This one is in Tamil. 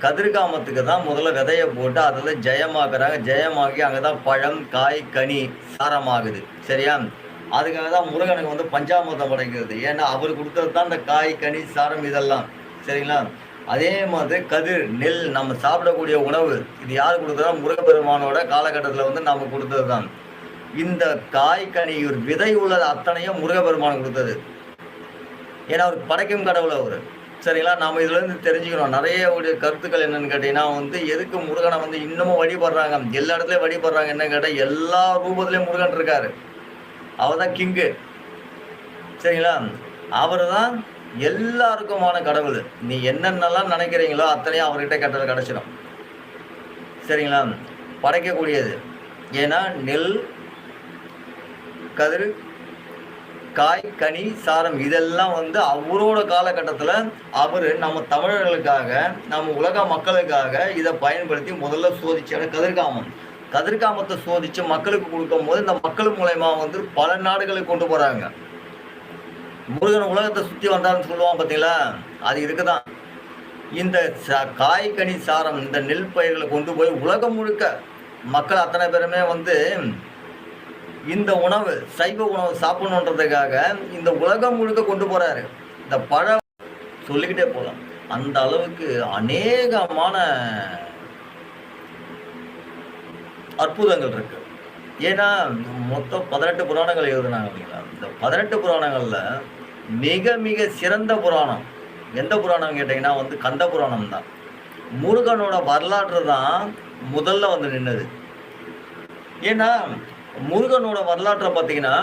கதிர்காமத்துக்கு தான் முதல்ல விதையை போட்டு அதில் ஜெயமாக்குறாங்க. ஜெயமாகி அங்கே தான் பழம், காய், கனி சாரமாகுது. சரியா? அதுக்காக தான் முருகனுக்கு வந்து பஞ்சாமிர்தம் படைக்கிறது. ஏன்னா அவர் கொடுத்தது தான் இந்த காய், கனி, சாரம் இதெல்லாம். சரிங்களா? அதே மாதிரி கதிர், நெல் நம்ம சாப்பிடக்கூடிய உணவு இது யார் கொடுத்ததா? முருகப்பெருமானோட காலகட்டத்தில் வந்து நம்ம கொடுத்தது தான். இந்த காய், கனி விதை உள்ளது அத்தனையும் முருகப்பெருமான் கொடுத்தது. ஏன்னா அவர் படைக்கும் கடவுள் அவர். சரிங்களா? நாம் இதுலேருந்து தெரிஞ்சுக்கிறோம். நிறைய கருத்துக்கள் என்னென்னு கேட்டிங்கன்னா வந்து எதுக்கு முருகனை வந்து இன்னமும் வழிபடுறாங்க, எல்லா இடத்துலையும் வழிபடுறாங்க என்னன்னு கேட்டால் எல்லா ரூபத்துலேயும் முருகன் இருக்கார். அவர் தான் கிங்கு. சரிங்களா? அவர் தான் எல்லாருக்குமான கடவுள். நீ என்னென்னலாம் நினைக்கிறீங்களோ அத்தனையும் அவர்கிட்ட கேட்டது கிடச்சிடும். சரிங்களா? படைக்கக்கூடியது. ஏன்னா நெல், கதிர், காய், கனி, சாரம் இதெல்லாம் வந்து அவரோட காலகட்டத்தில் அவர் நம்ம தமிழர்களுக்காக, நம்ம உலக மக்களுக்காக இதை பயன்படுத்தி முதல்ல சோதிச்சார். கதிர்காமத்தை சோதித்து மக்களுக்கு கொடுக்கும் போது இந்த மக்கள் மூலயமா வந்து பல நாடுகளுக்கு கொண்டு போகிறாங்க. முருகன் உலகத்தை சுற்றி வந்தான்னு சொல்லுவான் பார்த்தீங்களா? அது இருக்குதான். இந்த காய், கனி, சாரம் இந்த நெல் பயிர்களை கொண்டு போய் உலகம் முழுக்க மக்கள் அத்தனை பேருமே வந்து இந்த உணவு, சைவ உணவு சாப்பிடணுன்றதுக்காக இந்த உலகம் முழுக்க கொண்டு போகிறாரு. இந்த பழம் சொல்லிக்கிட்டே போகலாம். அந்த அளவுக்கு அநேகமான அற்புதங்கள் இருக்கு. ஏன்னா மொத்தம் 18 புராணங்கள் எழுதுனாங்க இல்லைங்களா? இந்த 18 புராணங்களில் மிக மிக சிறந்த புராணம் எந்த புராணம் கேட்டிங்கன்னா வந்து கந்த புராணம் தான். முருகனோட வரலாற்று தான் முதல்ல வந்து நின்னது. ஏன்னா முருகனோட வரலாற்றை பார்த்தீங்கன்னா